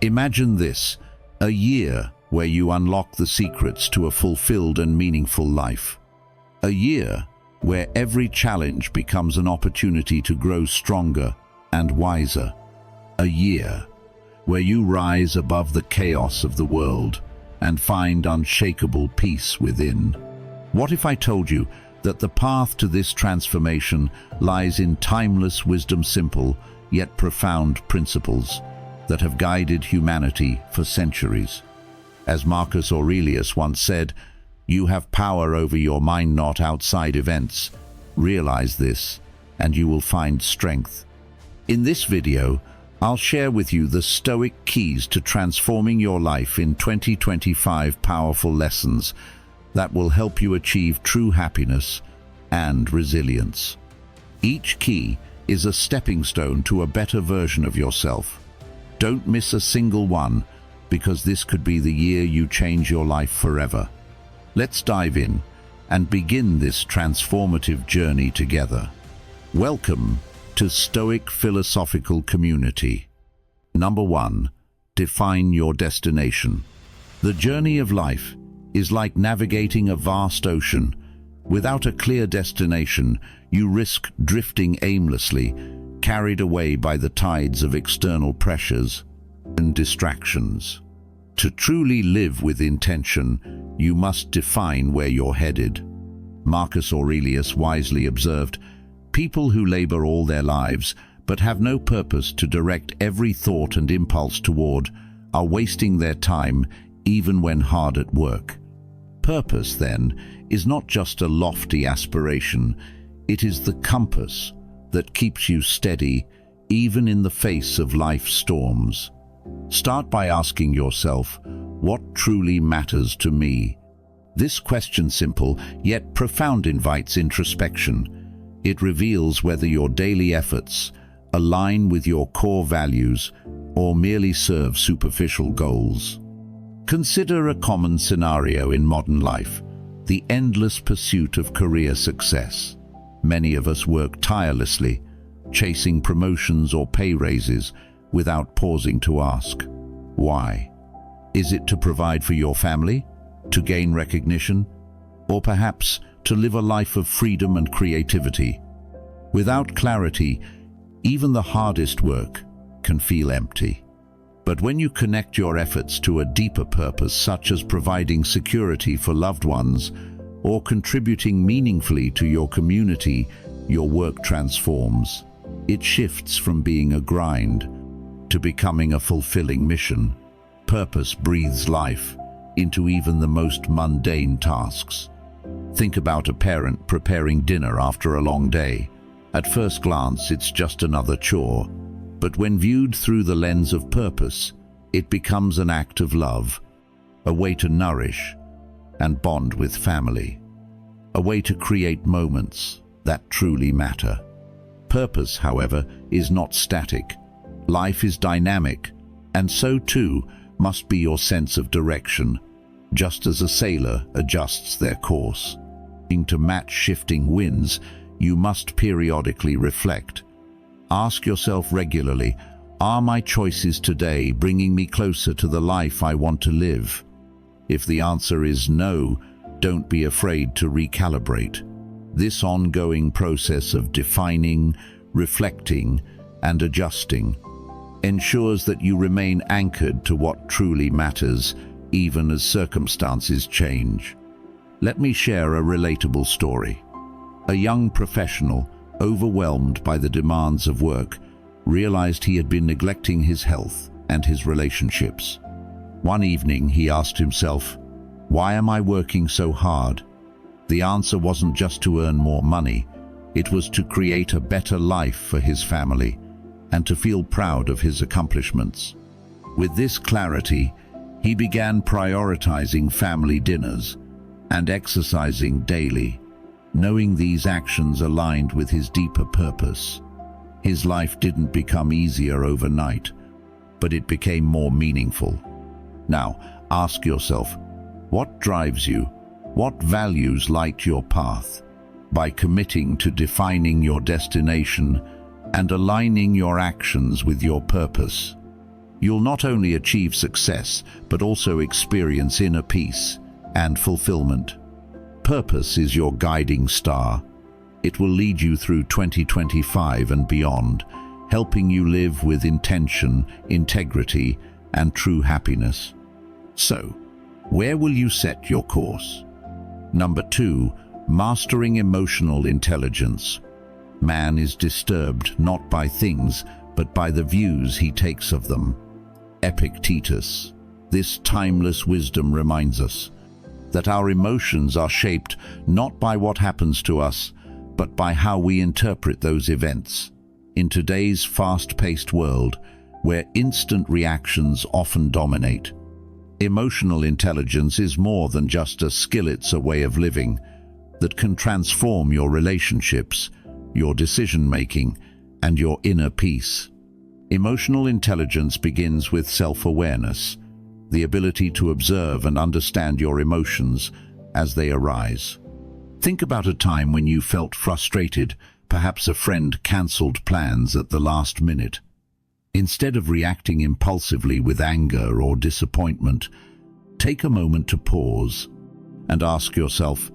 Imagine this, a year where you unlock the secrets to a fulfilled and meaningful life. A year where every challenge becomes an opportunity to grow stronger and wiser. A year where you rise above the chaos of the world and find unshakable peace within. What if I told you that the path to this transformation lies in timeless wisdom, simple yet profound principles that have guided humanity for centuries? As Marcus Aurelius once said, "You have power over your mind, not outside events. Realize this, and you will find strength." In this video, I'll share with you the Stoic keys to transforming your life in 2025 powerful lessons that will help you achieve true happiness and resilience. Each key is a stepping stone to a better version of yourself. Don't miss a single one, because this could be the year you change your life forever. Let's dive in and begin this transformative journey together. Welcome to Stoic Philosophical Community. Number 1. Define your destination. The journey of life is like navigating a vast ocean. Without a clear destination, you risk drifting aimlessly, carried away by the tides of external pressures and distractions. To truly live with intention, you must define where you're headed. Marcus Aurelius wisely observed, "People who labor all their lives but have no purpose to direct every thought and impulse toward are wasting their time even when hard at work." Purpose, then, is not just a lofty aspiration, it is the compass that keeps you steady even in the face of life's storms. Start by asking yourself, what truly matters to me? This question, simple yet profound, invites introspection. It reveals whether your daily efforts align with your core values or merely serve superficial goals. Consider a common scenario in modern life, the endless pursuit of career success. Many of us work tirelessly, chasing promotions or pay raises without pausing to ask, why? Is it to provide for your family, to gain recognition, or perhaps to live a life of freedom and creativity? Without clarity, even the hardest work can feel empty. But when you connect your efforts to a deeper purpose, such as providing security for loved ones or contributing meaningfully to your community, your work transforms. It shifts from being a grind to becoming a fulfilling mission. Purpose breathes life into even the most mundane tasks. Think about a parent preparing dinner after a long day. At first glance, it's just another chore, but when viewed through the lens of purpose, it becomes an act of love, a way to nourish and bond with family, a way to create moments that truly matter. Purpose, however, is not static. Life is dynamic, and so too must be your sense of direction, just as a sailor adjusts their course. To match shifting winds, you must periodically reflect. Ask yourself regularly, are my choices today bringing me closer to the life I want to live? If the answer is no, don't be afraid to recalibrate. This ongoing process of defining, reflecting, and adjusting ensures that you remain anchored to what truly matters, even as circumstances change. Let me share a relatable story. A young professional, overwhelmed by the demands of work, realized he had been neglecting his health and his relationships. One evening, he asked himself, "Why am I working so hard?" The answer wasn't just to earn more money. It was to create a better life for his family and to feel proud of his accomplishments. With this clarity, he began prioritizing family dinners and exercising daily, knowing these actions aligned with his deeper purpose. His life didn't become easier overnight, but it became more meaningful. Now, ask yourself, what drives you? What values light your path? By committing to defining your destination and aligning your actions with your purpose, you'll not only achieve success, but also experience inner peace and fulfillment. Purpose is your guiding star. It will lead you through 2025 and beyond, helping you live with intention, integrity, and true happiness. So, where will you set your course? Number 2, mastering emotional intelligence. Man is disturbed not by things, but by the views he takes of them. Epictetus. This timeless wisdom reminds us that our emotions are shaped not by what happens to us, but by how we interpret those events. In today's fast-paced world, where instant reactions often dominate, emotional intelligence is more than just a skill, it's a way of living that can transform your relationships, your decision-making, and your inner peace. Emotional intelligence begins with self-awareness, the ability to observe and understand your emotions as they arise. Think about a time when you felt frustrated, perhaps a friend cancelled plans at the last minute. Instead of reacting impulsively with anger or disappointment, take a moment to pause and ask yourself,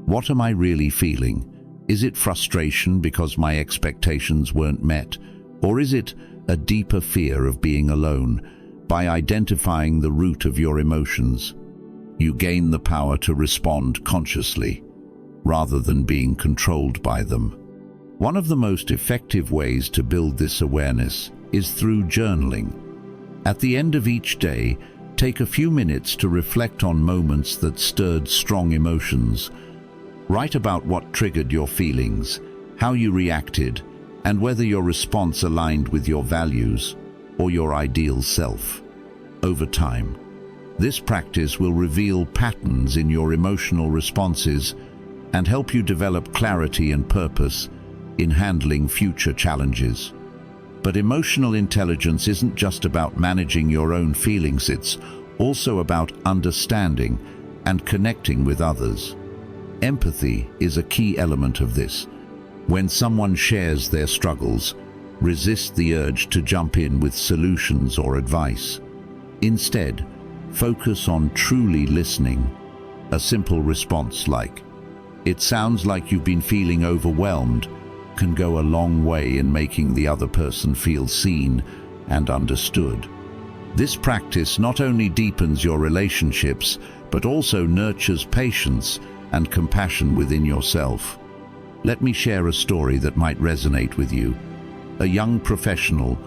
what am I really feeling? Is it frustration because my expectations weren't met? Or is it a deeper fear of being alone? By identifying the root of your emotions, you gain the power to respond consciously, rather than being controlled by them. One of the most effective ways to build this awareness is through journaling. At the end of each day, take a few minutes to reflect on moments that stirred strong emotions. Write about what triggered your feelings, how you reacted, and whether your response aligned with your values or your ideal self. Over time, this practice will reveal patterns in your emotional responses and help you develop clarity and purpose in handling future challenges. But emotional intelligence isn't just about managing your own feelings, it's also about understanding and connecting with others. Empathy is a key element of this. When someone shares their struggles, resist the urge to jump in with solutions or advice. Instead, focus on truly listening. A simple response like, "It sounds like you've been feeling overwhelmed," can go a long way in making the other person feel seen and understood. This practice not only deepens your relationships, but also nurtures patience and compassion within yourself. Let me share a story that might resonate with you. A young professional,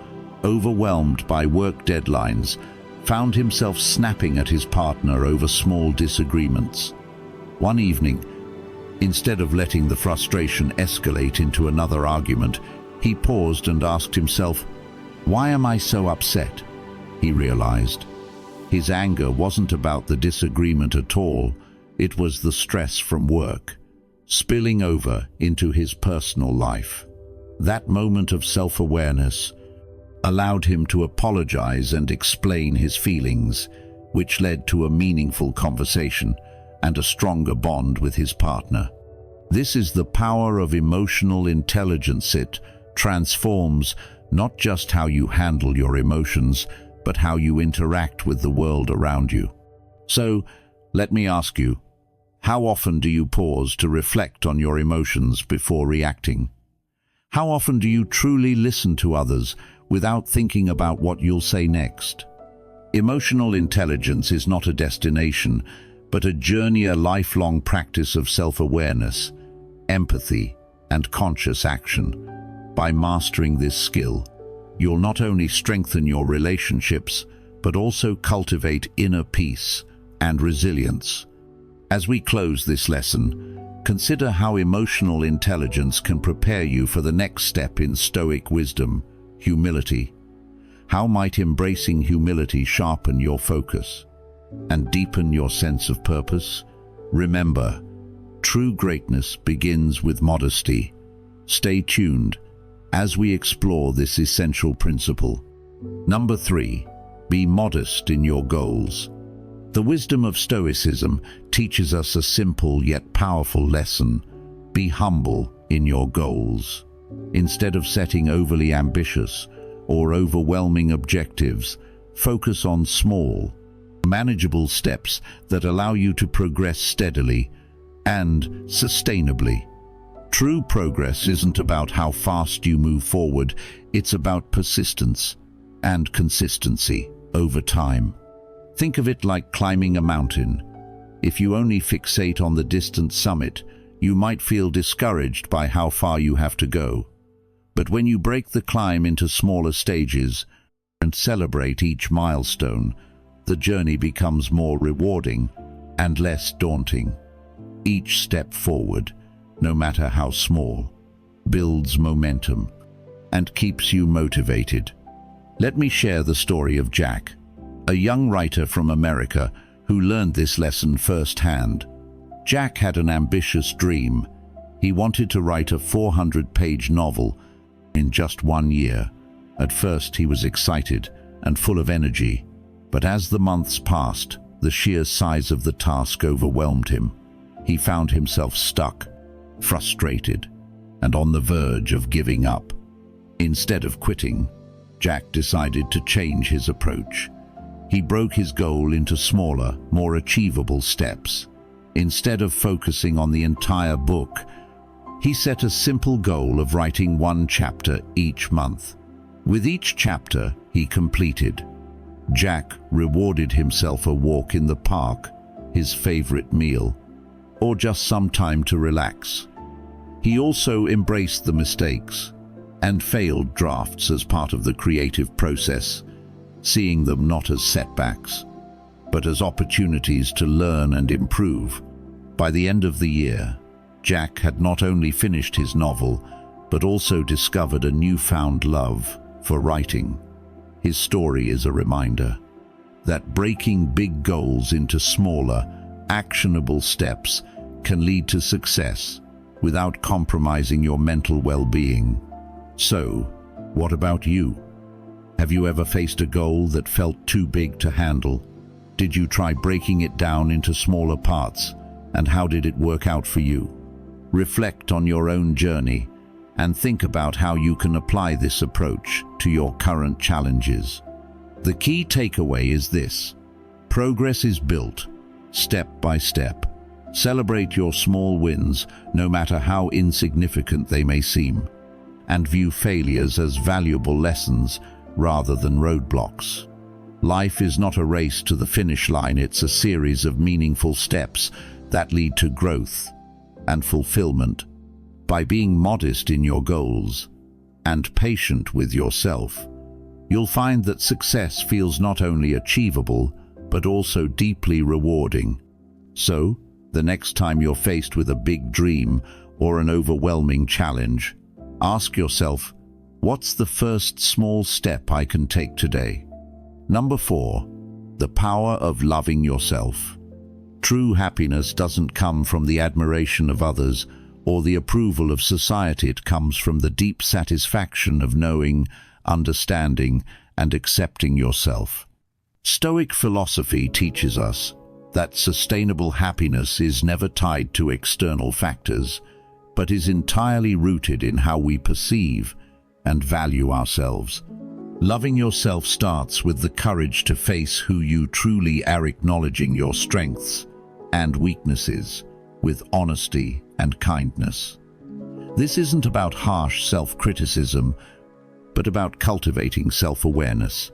overwhelmed by work deadlines, found himself snapping at his partner over small disagreements. One evening, instead of letting the frustration escalate into another argument, he paused and asked himself, "Why am I so upset?" He realized his anger wasn't about the disagreement at all. It was the stress from work, spilling over into his personal life. That moment of self-awareness allowed him to apologize and explain his feelings, which led to a meaningful conversation and a stronger bond with his partner. This is the power of emotional intelligence. It transforms not just how you handle your emotions, but how you interact with the world around you. So, let me ask you, how often do you pause to reflect on your emotions before reacting? How often do you truly listen to others without thinking about what you'll say next? Emotional intelligence is not a destination, but a journey, a lifelong practice of self-awareness, empathy, and conscious action. By mastering this skill, you'll not only strengthen your relationships, but also cultivate inner peace and resilience. As we close this lesson, consider how emotional intelligence can prepare you for the next step in Stoic wisdom, humility. How might embracing humility sharpen your focus and deepen your sense of purpose? Remember, true greatness begins with modesty. Stay tuned as we explore this essential principle. Number 3, be modest in your goals. The wisdom of Stoicism teaches us a simple yet powerful lesson. Be humble in your goals. Instead of setting overly ambitious or overwhelming objectives, focus on small, manageable steps that allow you to progress steadily and sustainably. True progress isn't about how fast you move forward, it's about persistence and consistency over time. Think of it like climbing a mountain. If you only fixate on the distant summit, you might feel discouraged by how far you have to go. But when you break the climb into smaller stages and celebrate each milestone, the journey becomes more rewarding and less daunting. Each step forward, no matter how small, builds momentum and keeps you motivated. Let me share the story of Jack, a young writer from America who learned this lesson firsthand. Jack had an ambitious dream. He wanted to write a 400-page novel in just 1 year. At first he was excited and full of energy, but as the months passed, the sheer size of the task overwhelmed him. He found himself stuck, frustrated, and on the verge of giving up. Instead of quitting, Jack decided to change his approach. He broke his goal into smaller, more achievable steps. Instead of focusing on the entire book, he set a simple goal of writing 1 chapter each month. With each chapter he completed, Jack rewarded himself a walk in the park, his favorite meal, or just some time to relax. He also embraced the mistakes and failed drafts as part of the creative process, seeing them not as setbacks, but as opportunities to learn and improve. By the end of the year, Jack had not only finished his novel, but also discovered a newfound love for writing. His story is a reminder that breaking big goals into smaller, actionable steps can lead to success without compromising your mental well-being. So, what about you? Have you ever faced a goal that felt too big to handle? Did you try breaking it down into smaller parts, and how did it work out for you? Reflect on your own journey and think about how you can apply this approach to your current challenges. The key takeaway is this: progress is built step by step. Celebrate your small wins, no matter how insignificant they may seem, and view failures as valuable lessons rather than roadblocks. Life is not a race to the finish line, it's a series of meaningful steps that lead to growth and fulfillment. By being modest in your goals and patient with yourself, you'll find that success feels not only achievable, but also deeply rewarding. So, the next time you're faced with a big dream or an overwhelming challenge, ask yourself, what's the first small step I can take today? Number 4, the power of loving yourself. True happiness doesn't come from the admiration of others or the approval of society. It comes from the deep satisfaction of knowing, understanding, and accepting yourself. Stoic philosophy teaches us that sustainable happiness is never tied to external factors, but is entirely rooted in how we perceive and value ourselves. Loving yourself starts with the courage to face who you truly are, acknowledging your strengths and weaknesses with honesty and kindness. This isn't about harsh self-criticism, but about cultivating self-awareness.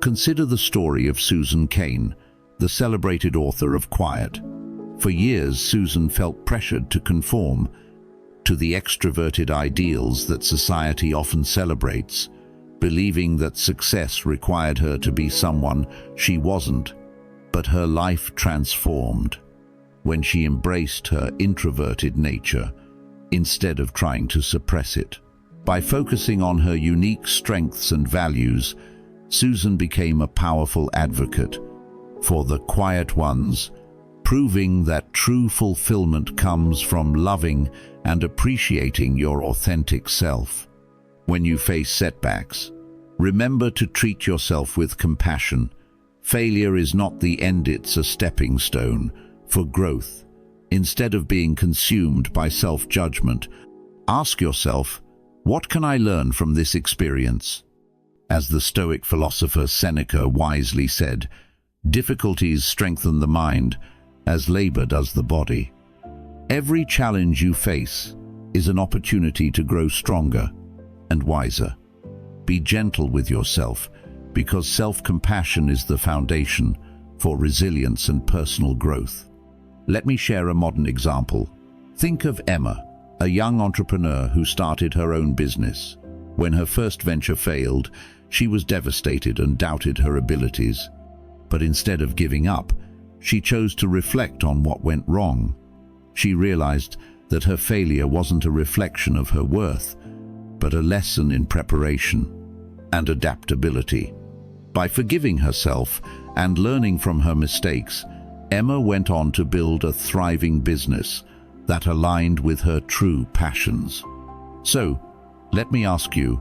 Consider the story of Susan Cain, the celebrated author of Quiet. For years, Susan felt pressured to conform to the extroverted ideals that society often celebrates, believing that success required her to be someone she wasn't. But her life transformed when she embraced her introverted nature instead of trying to suppress it. By focusing on her unique strengths and values, Susan became a powerful advocate for the quiet ones, proving that true fulfillment comes from loving and appreciating your authentic self. When you face setbacks, remember to treat yourself with compassion. Failure is not the end, it's a stepping stone for growth. Instead of being consumed by self-judgment, ask yourself, what can I learn from this experience? As the Stoic philosopher Seneca wisely said, difficulties strengthen the mind as labor does the body. Every challenge you face is an opportunity to grow stronger and wiser. Be gentle with yourself, because self-compassion is the foundation for resilience and personal growth. Let me share a modern example. Think of Emma, a young entrepreneur who started her own business. When her first venture failed, she was devastated and doubted her abilities. But instead of giving up, she chose to reflect on what went wrong. She realized that her failure wasn't a reflection of her worth, but a lesson in preparation and adaptability. By forgiving herself and learning from her mistakes, Emma went on to build a thriving business that aligned with her true passions. So, let me ask you,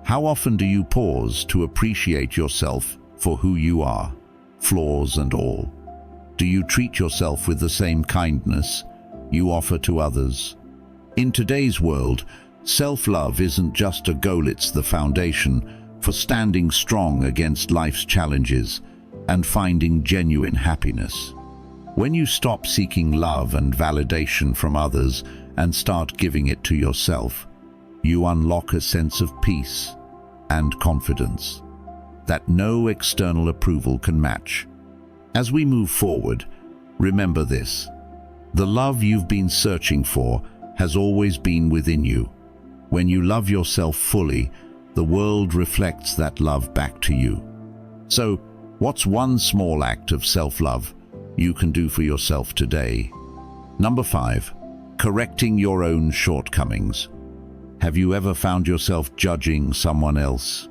how often do you pause to appreciate yourself for who you are, flaws and all? Do you treat yourself with the same kindness you offer to others? In today's world, self-love isn't just a goal, it's the foundation for standing strong against life's challenges and finding genuine happiness. When you stop seeking love and validation from others and start giving it to yourself, you unlock a sense of peace and confidence that no external approval can match. As we move forward, remember this: the love you've been searching for has always been within you. When you love yourself fully, the world reflects that love back to you. So, what's one small act of self-love you can do for yourself today? Number 5, correcting your own shortcomings. Have you ever found yourself judging someone else,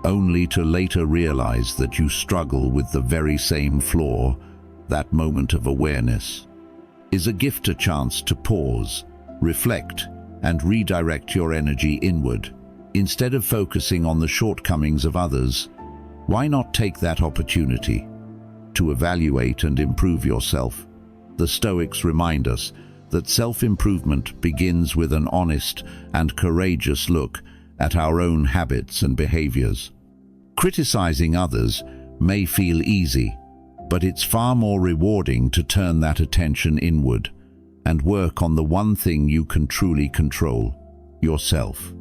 only to later realize that you struggle with the very same flaw? That moment of awareness is a gift, a chance to pause, reflect, and redirect your energy inward. Instead of focusing on the shortcomings of others, why not take that opportunity to evaluate and improve yourself? The Stoics remind us that self-improvement begins with an honest and courageous look at our own habits and behaviors. Criticizing others may feel easy, but it's far more rewarding to turn that attention inward and work on the one thing you can truly control: yourself.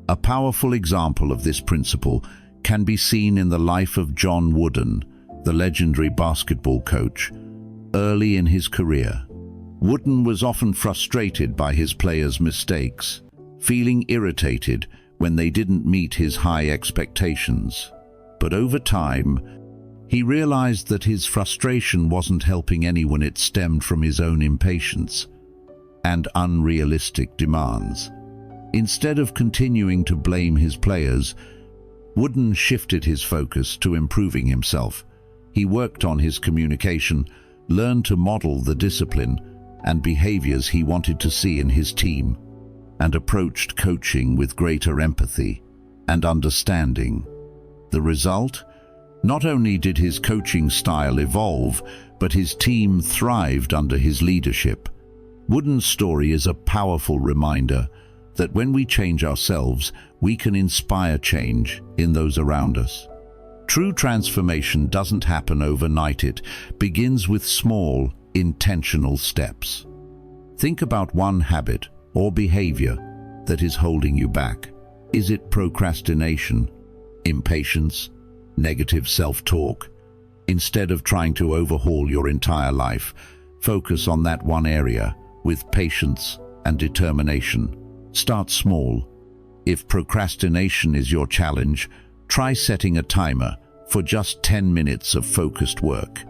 A powerful example of this principle can be seen in the life of John Wooden, the legendary basketball coach. Early in his career, Wooden was often frustrated by his players' mistakes, feeling irritated when they didn't meet his high expectations. But over time, he realized that his frustration wasn't helping anyone. It stemmed from his own impatience and unrealistic demands. Instead of continuing to blame his players, Wooden shifted his focus to improving himself. He worked on his communication, learned to model the discipline and behaviors he wanted to see in his team, and approached coaching with greater empathy and understanding. The result? Not only did his coaching style evolve, but his team thrived under his leadership. Wooden's story is a powerful reminder that when we change ourselves, we can inspire change in those around us. True transformation doesn't happen overnight. It begins with small, intentional steps. Think about one habit or behavior that is holding you back. Is it procrastination, impatience, negative self-talk? Instead of trying to overhaul your entire life, focus on that one area with patience and determination. Start small. If procrastination is your challenge, try setting a timer for just 10 minutes of focused work.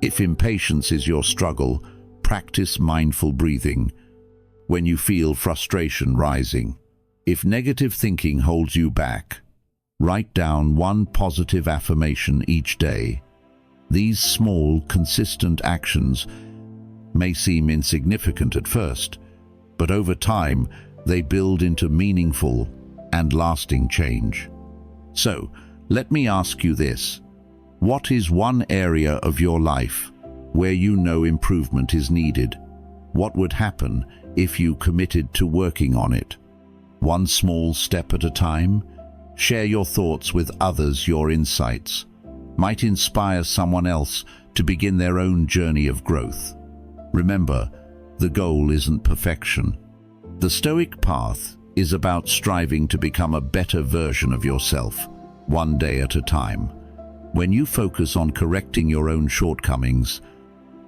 If impatience is your struggle, practice mindful breathing when you feel frustration rising. If negative thinking holds you back, write down one positive affirmation each day. These small, consistent actions may seem insignificant at first, but over time, they build into meaningful and lasting change. So, let me ask you this: what is one area of your life where you know improvement is needed? What would happen if you committed to working on it? One small step at a time? Share your thoughts with others. Your insights might inspire someone else to begin their own journey of growth. Remember, the goal isn't perfection. The Stoic path is about striving to become a better version of yourself, one day at a time. When you focus on correcting your own shortcomings,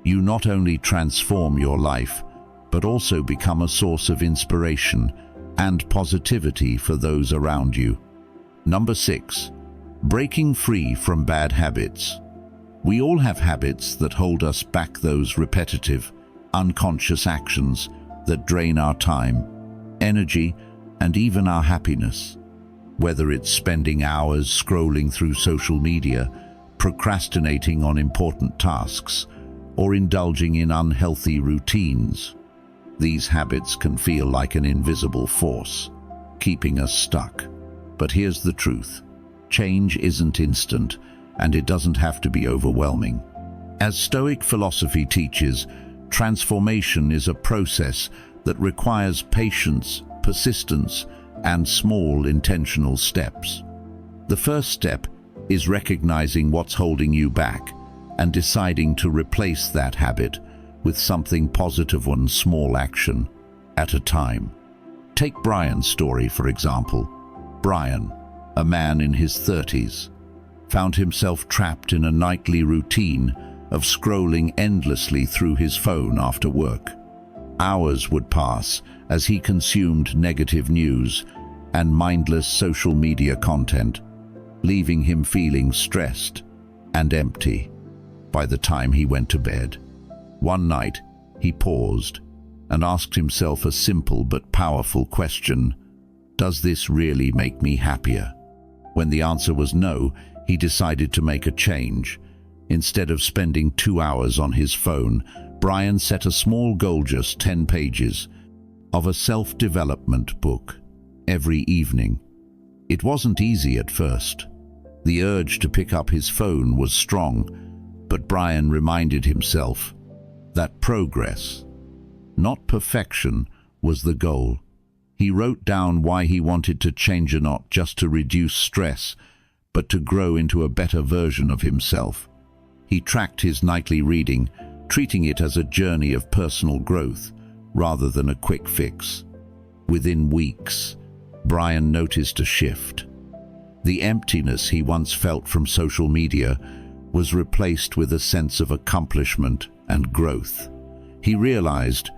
you not only transform your life, but also become a source of inspiration and positivity for those around you. Number 6. Breaking free from bad habits. We all have habits that hold us back, those repetitive, unconscious actions that drain our time, energy, and even our happiness. Whether it's spending hours scrolling through social media, procrastinating on important tasks, or indulging in unhealthy routines, these habits can feel like an invisible force, keeping us stuck. But here's the truth. Change isn't instant, and it doesn't have to be overwhelming. As Stoic philosophy teaches, transformation is a process that requires patience, persistence, and small intentional steps. The first step is recognizing what's holding you back and deciding to replace that habit with something positive, one small action at a time. Take Brian's story, for example. Brian, a man in his 30s, found himself trapped in a nightly routine of scrolling endlessly through his phone after work. Hours would pass as he consumed negative news and mindless social media content, leaving him feeling stressed and empty. By the time he went to bed, one night he paused and asked himself a simple but powerful question: does this really make me happier? When the answer was no, he decided to make a change. Instead of spending 2 hours on his phone, Brian set a small goal, just 10 pages of a self-development book every evening. It wasn't easy at first. The urge to pick up his phone was strong, but Brian reminded himself that progress, not perfection, was the goal. He wrote down why he wanted to change, not just to reduce stress, but to grow into a better version of himself. He tracked his nightly reading, treating it as a journey of personal growth rather than a quick fix. Within weeks, Brian noticed a shift. The emptiness he once felt from social media was replaced with a sense of accomplishment and growth. He realized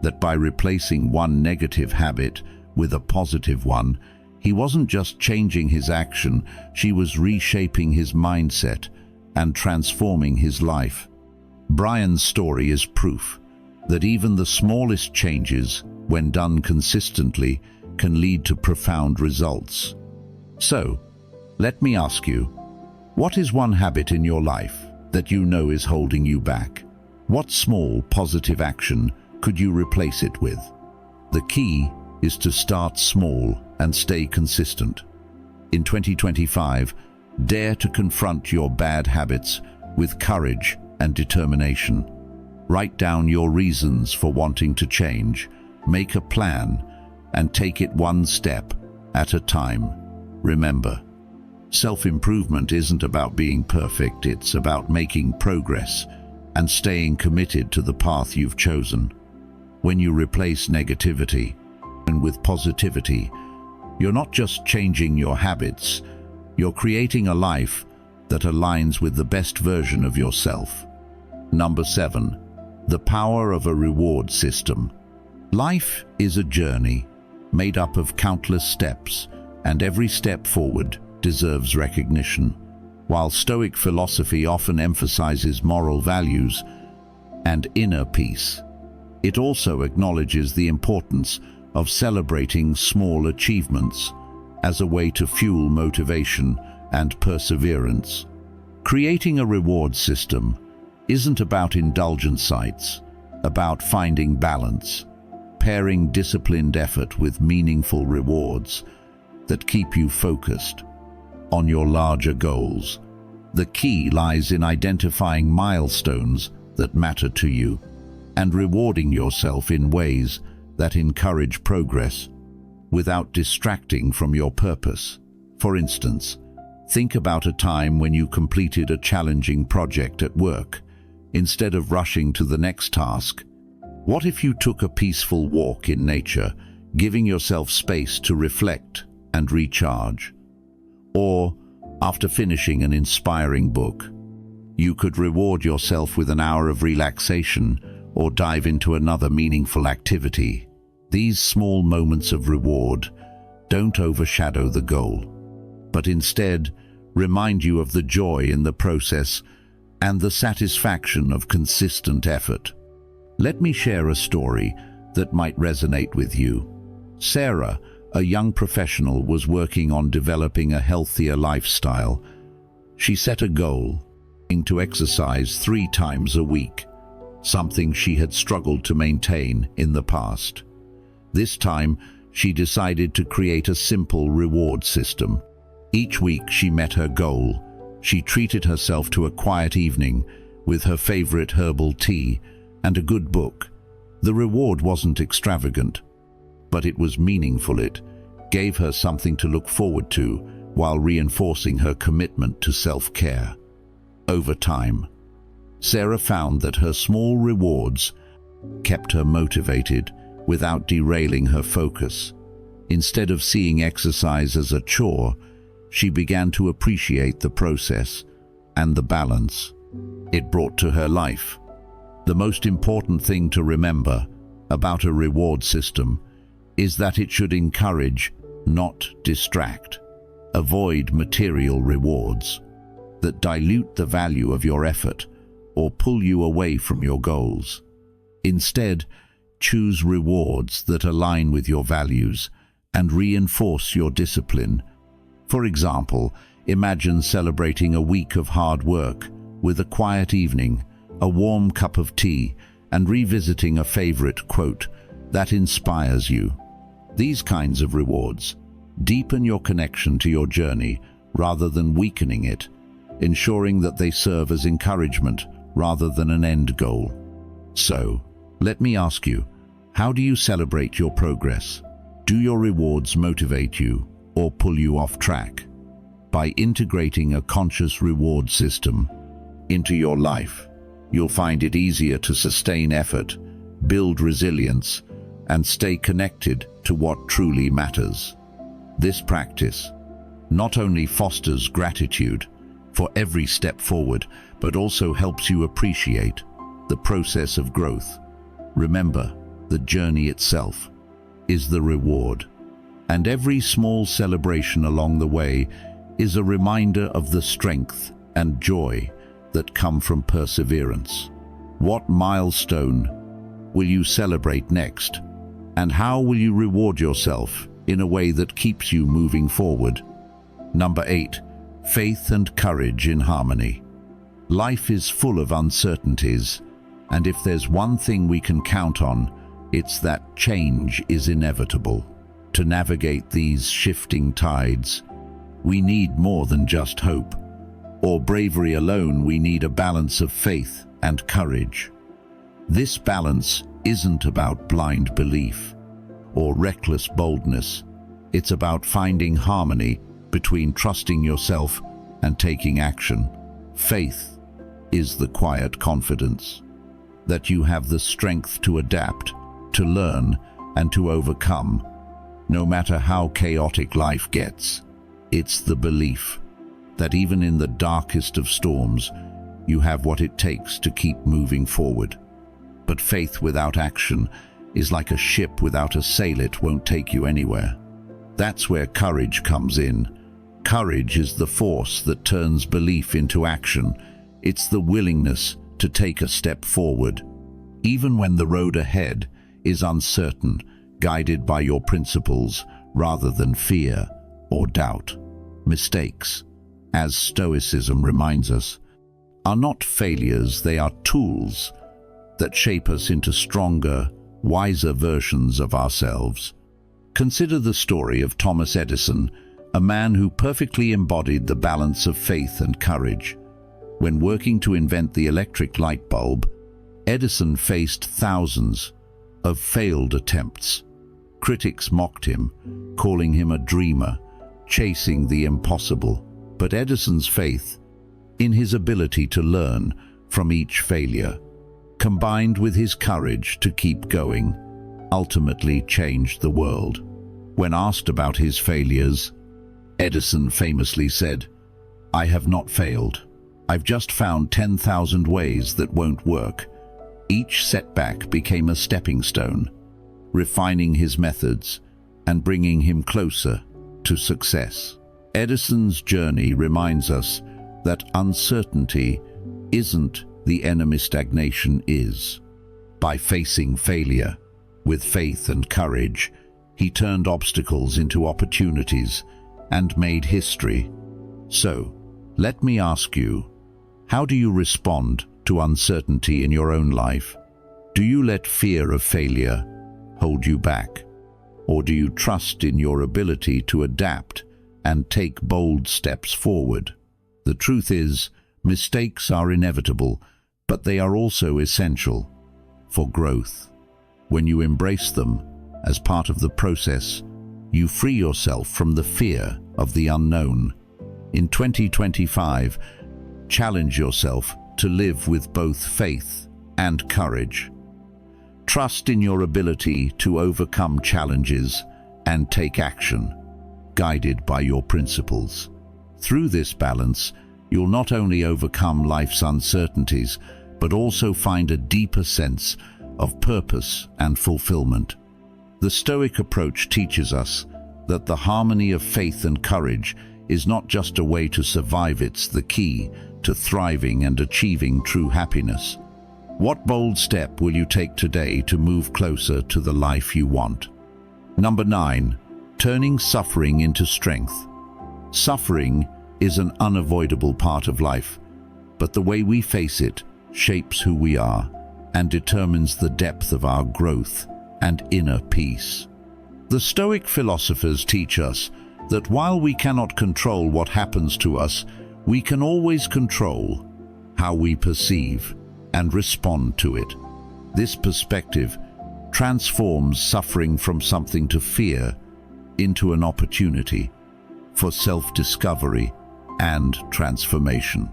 that by replacing one negative habit with a positive one, he wasn't just changing his action, she was reshaping his mindset and transforming his life. Brian's story is proof that even the smallest changes, when done consistently, can lead to profound results. So, let me ask you, what is one habit in your life that you know is holding you back? What small positive action could you replace it with? The key is to start small and stay consistent. In 2025, dare to confront your bad habits with courage and determination. Write down your reasons for wanting to change, make a plan, and take it one step at a time. Remember, self-improvement isn't about being perfect, it's about making progress and staying committed to the path you've chosen. When you replace negativity and with positivity, you're not just changing your habits, you're creating a life that aligns with the best version of yourself. Number 7, the power of a reward system. Life is a journey made up of countless steps, and every step forward deserves recognition. While Stoic philosophy often emphasizes moral values and inner peace, it also acknowledges the importance of celebrating small achievements as a way to fuel motivation and perseverance. Creating a reward system isn't about indulgence sites, about finding balance, pairing disciplined effort with meaningful rewards that keep you focused on your larger goals. The key lies in identifying milestones that matter to you and rewarding yourself in ways that encourage progress without distracting from your purpose. For instance, think about a time when you completed a challenging project at work. Instead of rushing to the next task, what if you took a peaceful walk in nature, giving yourself space to reflect and recharge? Or, after finishing an inspiring book, you could reward yourself with an hour of relaxation or dive into another meaningful activity. These small moments of reward don't overshadow the goal, but instead remind you of the joy in the process and the satisfaction of consistent effort. Let me share a story that might resonate with you. Sarah, a young professional, was working on developing a healthier lifestyle. She set a goal to exercise 3 times a week, something she had struggled to maintain in the past. This time, she decided to create a simple reward system. Each week she met her goal. She treated herself to a quiet evening with her favorite herbal tea and a good book. The reward wasn't extravagant, but it was meaningful. It gave her something to look forward to while reinforcing her commitment to self-care. Over time, Sarah found that her small rewards kept her motivated without derailing her focus. Instead of seeing exercise as a chore, she began to appreciate the process and the balance it brought to her life. The most important thing to remember about a reward system is that it should encourage, not distract. Avoid material rewards that dilute the value of your effort or pull you away from your goals. Instead, choose rewards that align with your values and reinforce your discipline. For example, imagine celebrating a week of hard work with a quiet evening, a warm cup of tea, and revisiting a favorite quote that inspires you. These kinds of rewards deepen your connection to your journey rather than weakening it, ensuring that they serve as encouragement rather than an end goal. So, let me ask you, how do you celebrate your progress? Do your rewards motivate you or pull you off track? By integrating a conscious reward system into your life, you'll find it easier to sustain effort, build resilience, and stay connected to what truly matters. This practice not only fosters gratitude for every step forward, but also helps you appreciate the process of growth. Remember, the journey itself is the reward, and every small celebration along the way is a reminder of the strength and joy that come from perseverance. What milestone will you celebrate next, and how will you reward yourself in a way that keeps you moving forward? Number 8. Faith and courage in harmony. Life is full of uncertainties, and if there's one thing we can count on, it's that change is inevitable. To navigate these shifting tides, we need more than just hope or bravery alone. We need a balance of faith and courage. This balance isn't about blind belief or reckless boldness. It's about finding harmony between trusting yourself and taking action. Faith is the quiet confidence that you have the strength to adapt, to learn, and to overcome, no matter how chaotic life gets. It's the belief that even in the darkest of storms, you have what it takes to keep moving forward. But faith without action is like a ship without a sail. It won't take you anywhere. That's where courage comes in. Courage is the force that turns belief into action. It's the willingness to take a step forward, even when the road ahead is uncertain, guided by your principles rather than fear or doubt. Mistakes, as Stoicism reminds us, are not failures. They are tools that shape us into stronger, wiser versions of ourselves. Consider the story of Thomas Edison, a man who perfectly embodied the balance of faith and courage. When working to invent the electric light bulb, Edison faced thousands of failed attempts. Critics mocked him, calling him a dreamer, chasing the impossible. But Edison's faith in his ability to learn from each failure, combined with his courage to keep going, ultimately changed the world. When asked about his failures, Edison famously said, "I have not failed. I've just found 10,000 ways that won't work." Each setback became a stepping stone, refining his methods and bringing him closer to success. Edison's journey reminds us that uncertainty isn't the enemy stagnation is. By facing failure with faith and courage, he turned obstacles into opportunities and made history. So, let me ask you, how do you respond to uncertainty in your own life? Do you let fear of failure hold you back? Or do you trust in your ability to adapt and take bold steps forward? The truth is, mistakes are inevitable, but they are also essential for growth. When you embrace them as part of the process, you free yourself from the fear of the unknown. In 2025, challenge yourself to live with both faith and courage. Trust in your ability to overcome challenges and take action, guided by your principles. Through this balance, you'll not only overcome life's uncertainties, but also find a deeper sense of purpose and fulfillment. The Stoic approach teaches us that the harmony of faith and courage is not just a way to survive, it's the key to thriving and achieving true happiness. What bold step will you take today to move closer to the life you want? Number 9, turning suffering into strength. Suffering is an unavoidable part of life, but the way we face it shapes who we are and determines the depth of our growth and inner peace. The Stoic philosophers teach us that while we cannot control what happens to us, we can always control how we perceive and respond to it. This perspective transforms suffering from something to fear into an opportunity for self-discovery and transformation.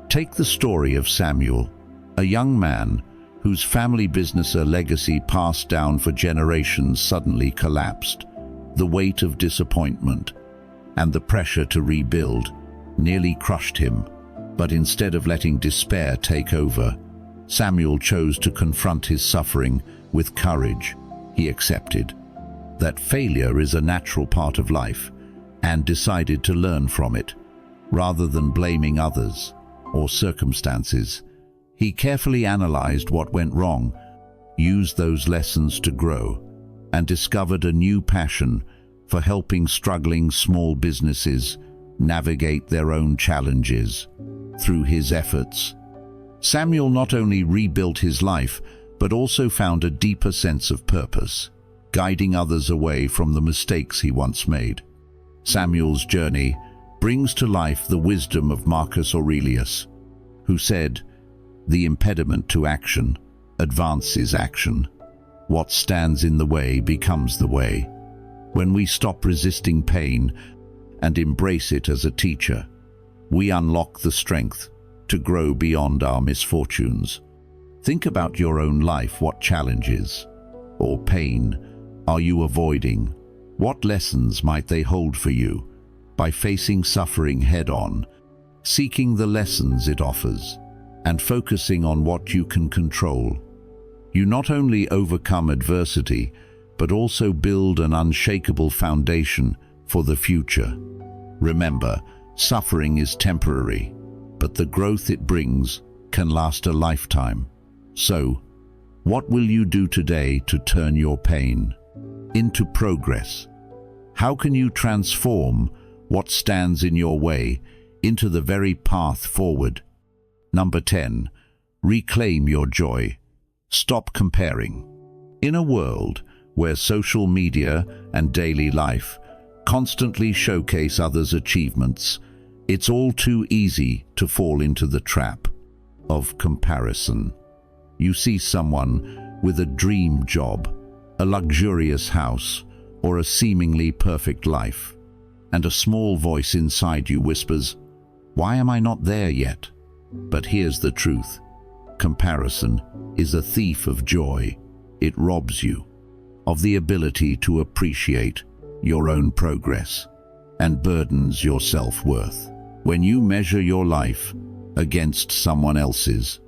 Take the story of Samuel, a young man whose family business, a legacy passed down for generations, suddenly collapsed. The weight of disappointment and the pressure to rebuild nearly crushed him. But instead of letting despair take over, Samuel chose to confront his suffering with courage. He accepted that failure is a natural part of life and decided to learn from it. Rather than blaming others or circumstances, he carefully analyzed what went wrong, used those lessons to grow, and discovered a new passion for helping struggling small businesses navigate their own challenges. Through his efforts, Samuel not only rebuilt his life, but also found a deeper sense of purpose, guiding others away from the mistakes he once made. Samuel's journey brings to life the wisdom of Marcus Aurelius, who said, "The impediment to action advances action. What stands in the way becomes the way." When we stop resisting pain and embrace it as a teacher, we unlock the strength to grow beyond our misfortunes. Think about your own life. What challenges or pain are you avoiding? What lessons might they hold for you? By facing suffering head-on, seeking the lessons it offers, and focusing on what you can control, you not only overcome adversity, but also build an unshakable foundation for the future. Remember, suffering is temporary, but the growth it brings can last a lifetime. So, what will you do today to turn your pain into progress? How can you transform what stands in your way into the very path forward? Number 10, reclaim your joy. Stop comparing. In a world where social media and daily life constantly showcase others' achievements, it's all too easy to fall into the trap of comparison. You see someone with a dream job, a luxurious house, or a seemingly perfect life, and a small voice inside you whispers, "Why am I not there yet?" But here's the truth. Comparison is a thief of joy. It robs you of the ability to appreciate your own progress and burdens your self-worth. When you measure your life against someone else's,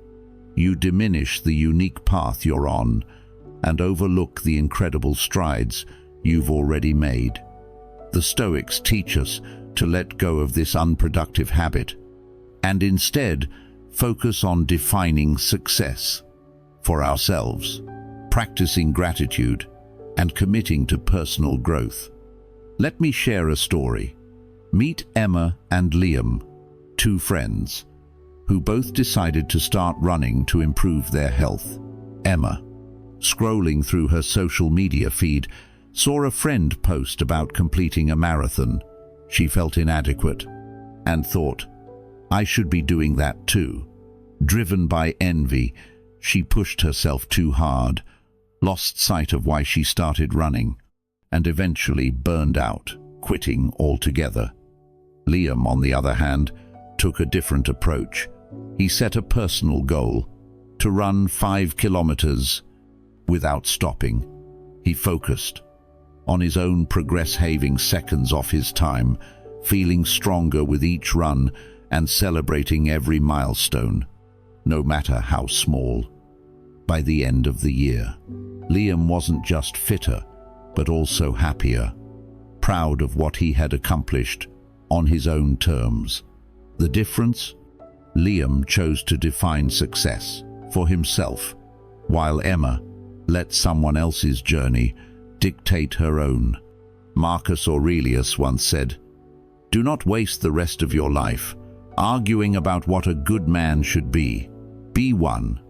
you diminish the unique path you're on and overlook the incredible strides you've already made. The Stoics teach us to let go of this unproductive habit and instead focus on defining success for ourselves, practicing gratitude, and committing to personal growth. Let me share a story. Meet Emma and Liam, two friends, who both decided to start running to improve their health. Emma, scrolling through her social media feed, saw a friend post about completing a marathon. She felt inadequate and thought, "I should be doing that too." Driven by envy, she pushed herself too hard, lost sight of why she started running, and eventually burned out, quitting altogether. Liam, on the other hand, took a different approach. He set a personal goal: to run 5 kilometers without stopping. He focused on his own progress, having seconds off his time, feeling stronger with each run and celebrating every milestone, no matter how small. By the end of the year, Liam wasn't just fitter, but also happier, proud of what he had accomplished on his own terms. The difference? Liam chose to define success for himself, while Emma let someone else's journey dictate her own. Marcus Aurelius once said, "Do not waste the rest of your life arguing about what a good man should be. Be one."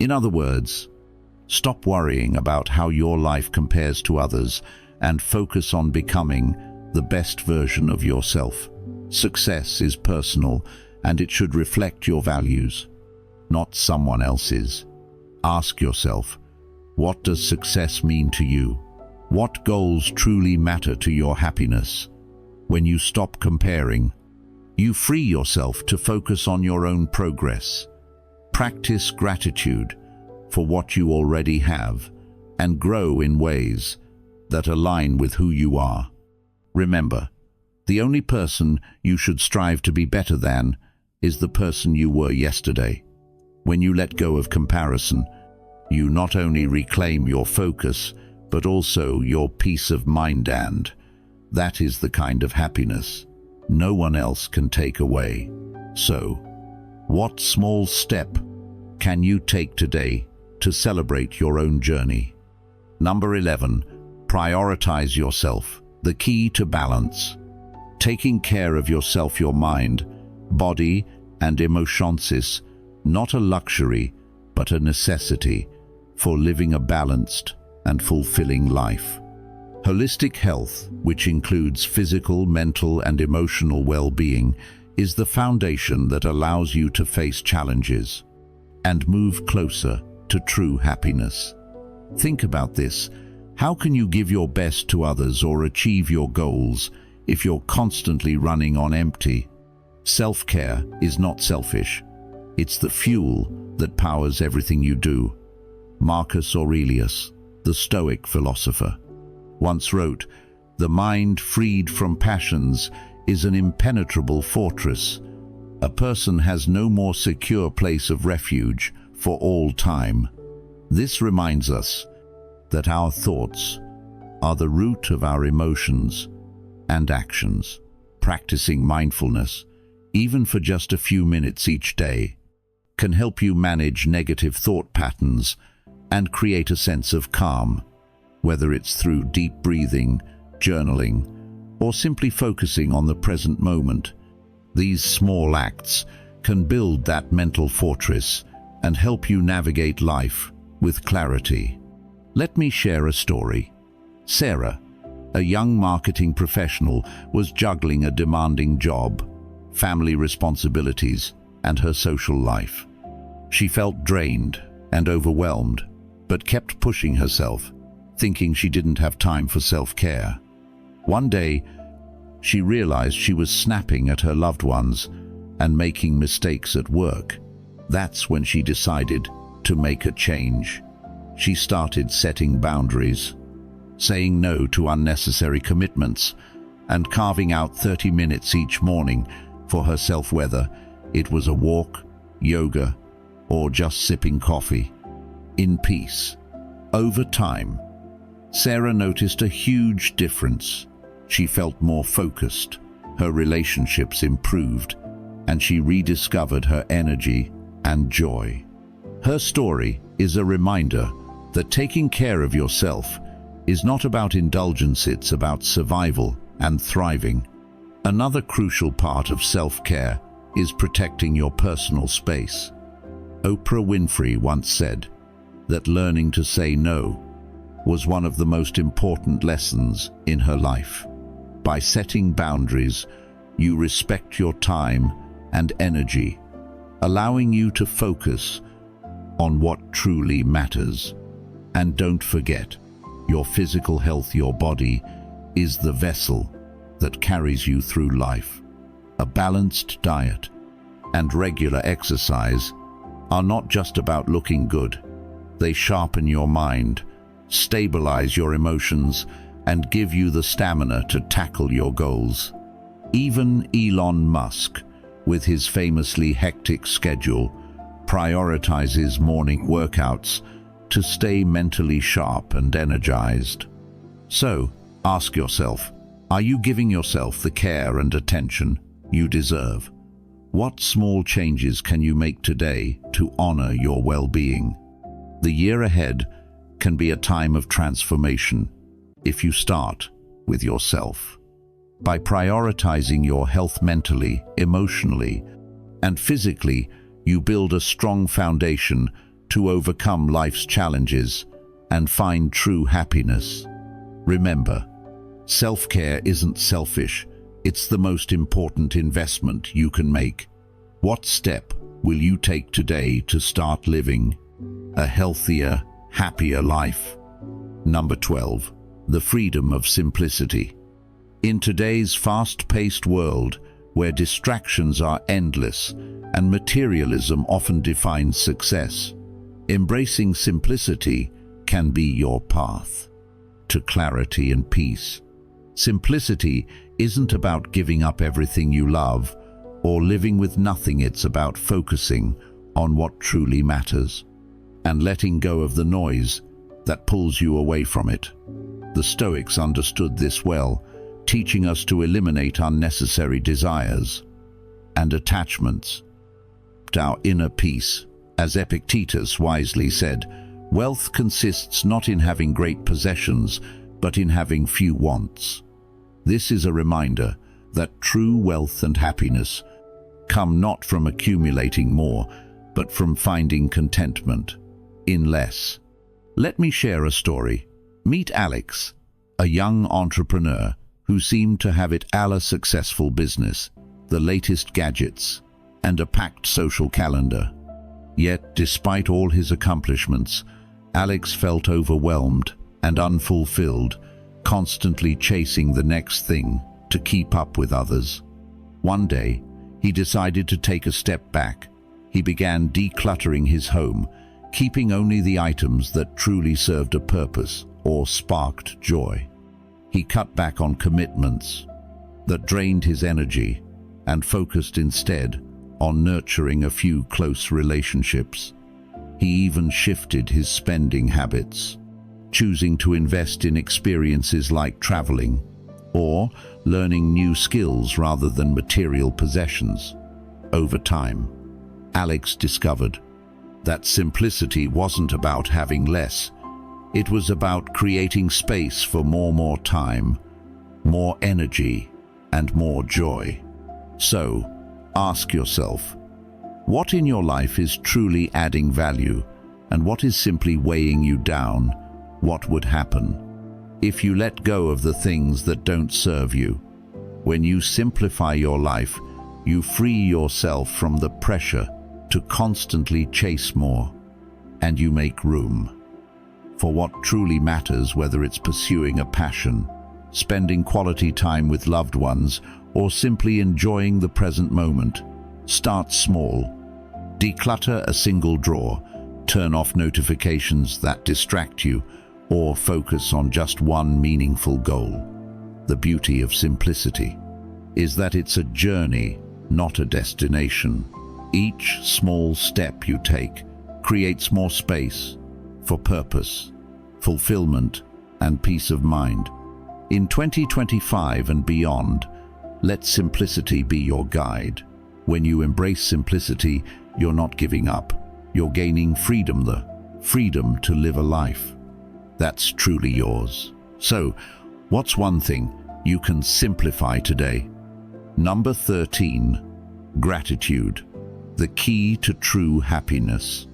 In other words, stop worrying about how your life compares to others and focus on becoming the best version of yourself. Success is personal, and it should reflect your values, not someone else's. Ask yourself, what does success mean to you? What goals truly matter to your happiness? When you stop comparing, you free yourself to focus on your own progress. Practice gratitude for what you already have and grow in ways that align with who you are. Remember, the only person you should strive to be better than is the person you were yesterday. When you let go of comparison, you not only reclaim your focus, but also your peace of mind, and that is the kind of happiness no one else can take away. So, what small step can you take today to celebrate your own journey? Number 11, prioritize yourself, the key to balance. Taking care of yourself, your mind, body, and emotions is not a luxury, but a necessity for living a balanced and fulfilling life. Holistic health, which includes physical, mental, and emotional well-being, is the foundation that allows you to face challenges and move closer to true happiness. Think about this. How can you give your best to others or achieve your goals if you're constantly running on empty? Self-care is not selfish. It's the fuel that powers everything you do. Marcus Aurelius, the Stoic philosopher, once wrote, "The mind freed from passions is an impenetrable fortress. A person has no more secure place of refuge for all time." This reminds us that our thoughts are the root of our emotions and actions. Practicing mindfulness, even for just a few minutes each day, can help you manage negative thought patterns and create a sense of calm, whether it's through deep breathing, journaling, or simply focusing on the present moment. These small acts can build that mental fortress and help you navigate life with clarity. Let me share a story. Sarah, a young marketing professional, was juggling a demanding job, family responsibilities, and her social life. She felt drained and overwhelmed, but kept pushing herself, thinking she didn't have time for self-care. One day, She realized she was snapping at her loved ones and making mistakes at work. That's when she decided to make a change. She started setting boundaries, saying no to unnecessary commitments, and carving out 30 minutes each morning for herself, whether it was a walk, yoga, or just sipping coffee in peace. Over time, Sarah noticed a huge difference. She felt more focused, her relationships improved, and she rediscovered her energy and joy. Her story is a reminder that taking care of yourself is not about indulgence, it's about survival and thriving. Another crucial part of self-care is protecting your personal space. Oprah Winfrey once said that learning to say no was one of the most important lessons in her life. By setting boundaries, you respect your time and energy, allowing you to focus on what truly matters. And don't forget, your physical health, your body, is the vessel that carries you through life. A balanced diet and regular exercise are not just about looking good. They sharpen your mind, stabilize your emotions, and give you the stamina to tackle your goals. Even Elon Musk, with his famously hectic schedule, prioritizes morning workouts to stay mentally sharp and energized. So, ask yourself, are you giving yourself the care and attention you deserve? What small changes can you make today to honor your well-being? The year ahead can be a time of transformation if you start with yourself. By prioritizing your health mentally, emotionally, and physically, you build a strong foundation to overcome life's challenges and find true happiness. Remember, self-care isn't selfish, it's the most important investment you can make. What step will you take today to start living a healthier, happier life? Number 12. The freedom of simplicity. In today's fast-paced world, where distractions are endless and materialism often defines success, embracing simplicity can be your path to clarity and peace. Simplicity isn't about giving up everything you love or living with nothing. It's about focusing on what truly matters and letting go of the noise that pulls you away from it. The Stoics understood this well, teaching us to eliminate unnecessary desires and attachments. Our inner peace. As Epictetus wisely said, wealth consists not in having great possessions, but in having few wants. This is a reminder that true wealth and happiness come not from accumulating more, but from finding contentment in less. Let me share a story. Meet Alex, a young entrepreneur who seemed to have it all: a successful business, the latest gadgets, and a packed social calendar. Yet, despite all his accomplishments, Alex felt overwhelmed and unfulfilled, constantly chasing the next thing to keep up with others. One day, he decided to take a step back. He began decluttering his home, keeping only the items that truly served a purpose or sparked joy. He cut back on commitments that drained his energy and focused instead on nurturing a few close relationships. He even shifted his spending habits, choosing to invest in experiences like traveling or learning new skills rather than material possessions. Over time, Alex discovered that simplicity wasn't about having less. It was about creating space for more time, more energy, and more joy. So, ask yourself, what in your life is truly adding value, and what is simply weighing you down? What would happen if you let go of the things that don't serve you? When you simplify your life, you free yourself from the pressure to constantly chase more, and you make room for what truly matters, whether it's pursuing a passion spending quality time with loved ones, or simply enjoying the present moment. Start small. Declutter a single drawer, turn off notifications that distract you, or focus on just one meaningful goal. The beauty of simplicity is that it's a journey, not a destination. Each small step you take creates more space for purpose, fulfillment, and peace of mind. In 2025 and beyond, let simplicity be your guide. When you embrace simplicity, you're not giving up. You're gaining freedom, the freedom to live a life that's truly yours. So, what's one thing you can simplify today? Number 13, gratitude, the key to true happiness.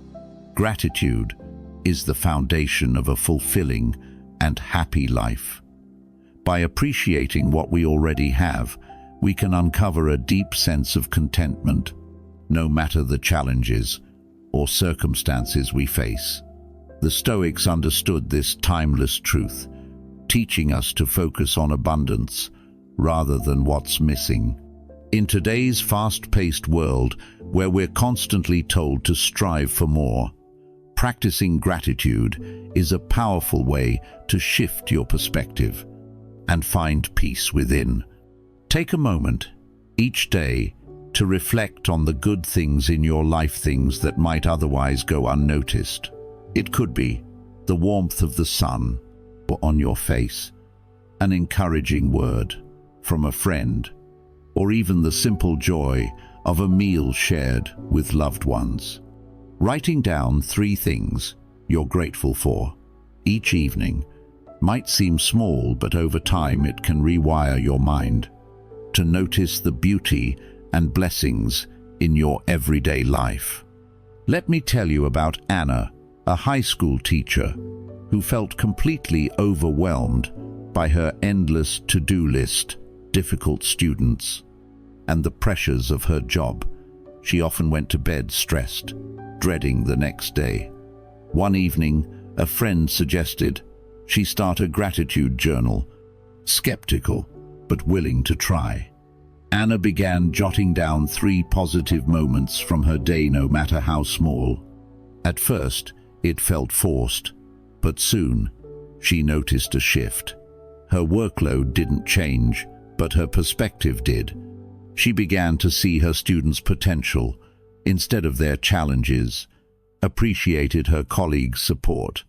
Gratitude is the foundation of a fulfilling and happy life. By appreciating what we already have, we can uncover a deep sense of contentment, no matter the challenges or circumstances we face. The Stoics understood this timeless truth, teaching us to focus on abundance rather than what's missing. In today's fast-paced world, where we're constantly told to strive for more, practicing gratitude is a powerful way to shift your perspective and find peace within. Take a moment each day to reflect on the good things in your life, things that might otherwise go unnoticed. It could be the warmth of the sun or on your face, an encouraging word from a friend, or even the simple joy of a meal shared with loved ones. Writing down 3 things you're grateful for each evening might seem small, but over time it can rewire your mind to notice the beauty and blessings in your everyday life. Let me tell you about Anna, a high school teacher who felt completely overwhelmed by her endless to-do list, difficult students, and the pressures of her job. She often went to bed stressed, dreading the next day. One evening, a friend suggested she start a gratitude journal, skeptical but willing to try. Anna began jotting down 3 positive moments from her day, no matter how small. At first, it felt forced, but soon she noticed a shift. Her workload didn't change, but her perspective did. She began to see her students' potential instead of their challenges, appreciated her colleagues' support,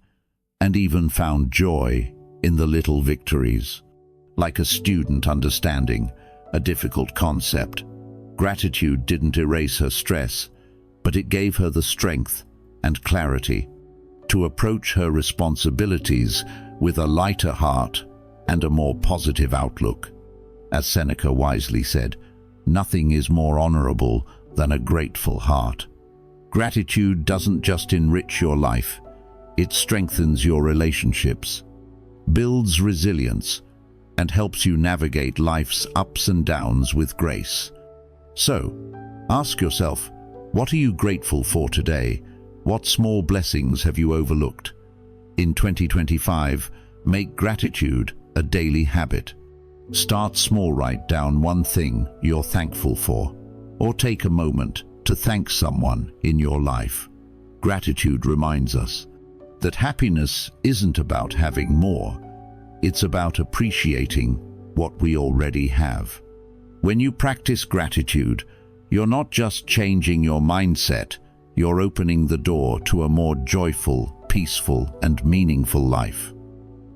and even found joy in the little victories. Like a student understanding a difficult concept, gratitude didn't erase her stress, but it gave her the strength and clarity to approach her responsibilities with a lighter heart and a more positive outlook. As Seneca wisely said, nothing is more honorable than a grateful heart. Gratitude doesn't just enrich your life, it strengthens your relationships, builds resilience, and helps you navigate life's ups and downs with grace. So, ask yourself, what are you grateful for today? What small blessings have you overlooked? In 2025, make gratitude a daily habit. Start small, write down 1 thing you're thankful for, or take a moment to thank someone in your life. Gratitude reminds us that happiness isn't about having more, it's about appreciating what we already have. When you practice gratitude, you're not just changing your mindset, you're opening the door to a more joyful, peaceful, and meaningful life.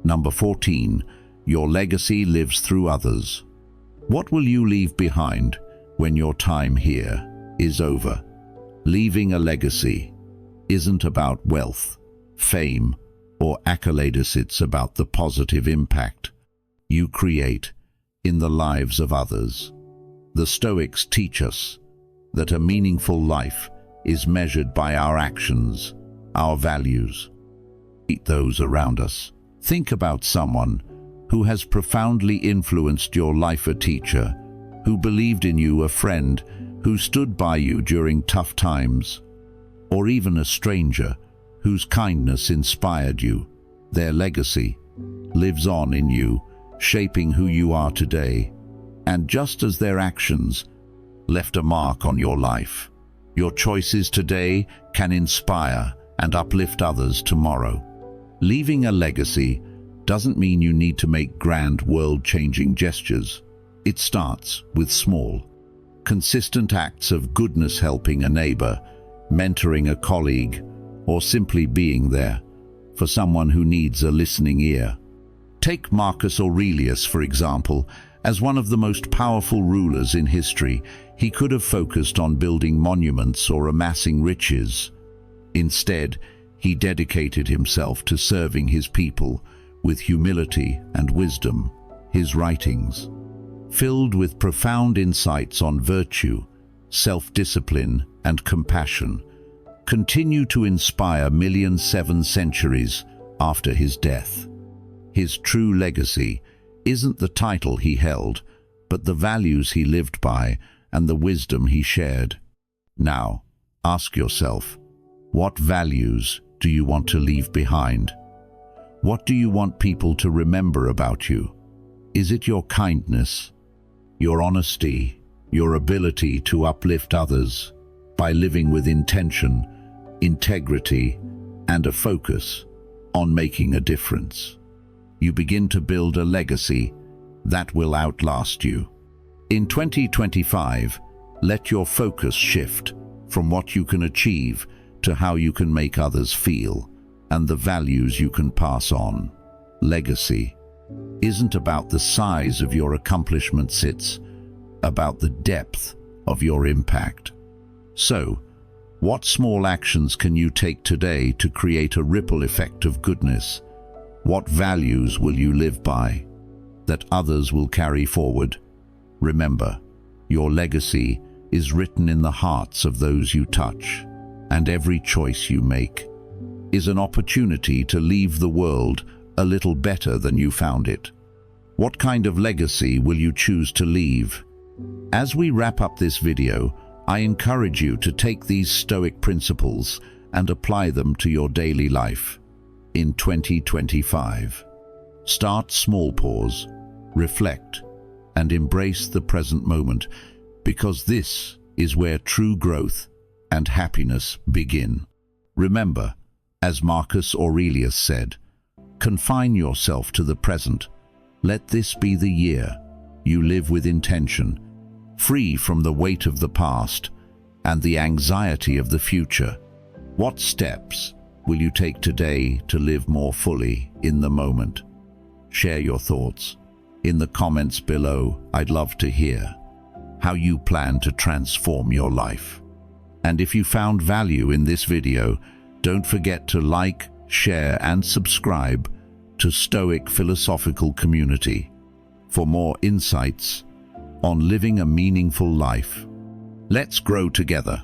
Number 14, your legacy lives through others. What will you leave behind when your time here is over? Leaving a legacy isn't about wealth, fame, or accolades. It's about the positive impact you create in the lives of others. The Stoics teach us that a meaningful life is measured by our actions, our values, those around us. Think about someone who has profoundly influenced your life, a teacher who believed in you, a friend who stood by you during tough times, or even a stranger whose kindness inspired you. Their legacy lives on in you, shaping who you are today. And just as their actions left a mark on your life, your choices today can inspire and uplift others tomorrow. Leaving a legacy doesn't mean you need to make grand world-changing gestures. It starts with small, consistent acts of goodness, helping a neighbor, mentoring a colleague, or simply being there for someone who needs a listening ear. Take Marcus Aurelius, for example. As one of the most powerful rulers in history, he could have focused on building monuments or amassing riches. Instead, he dedicated himself to serving his people with humility and wisdom. His writings, filled with profound insights on virtue, self-discipline, and compassion, continue to inspire millions 7 centuries after his death. His true legacy isn't the title he held, but the values he lived by and the wisdom he shared. Now, ask yourself, what values do you want to leave behind? What do you want people to remember about you? Is it your kindness, your honesty, your ability to uplift others by living with intention, integrity, and a focus on making a difference? You begin to build a legacy that will outlast you. In 2025, let your focus shift from what you can achieve to how you can make others feel and the values you can pass on. Legacy isn't about the size of your accomplishments, it's about the depth of your impact. So, what small actions can you take today to create a ripple effect of goodness? What values will you live by that others will carry forward? Remember, your legacy is written in the hearts of those you touch, and every choice you make is an opportunity to leave the world a little better than you found it. What kind of legacy will you choose to leave? As we wrap up this video, I encourage you to take these Stoic principles and apply them to your daily life. In 2025, start small, pause, reflect, and embrace the present moment, because this is where true growth and happiness begin. Remember, as Marcus Aurelius said, confine yourself to the present. Let this be the year you live with intention, free from the weight of the past and the anxiety of the future. What steps will you take today to live more fully in the moment? Share your thoughts in the comments below. I'd love to hear how you plan to transform your life. And if you found value in this video, don't forget to like, share, and subscribe to Stoic Philosophical Community for more insights on living a meaningful life. Let's grow together.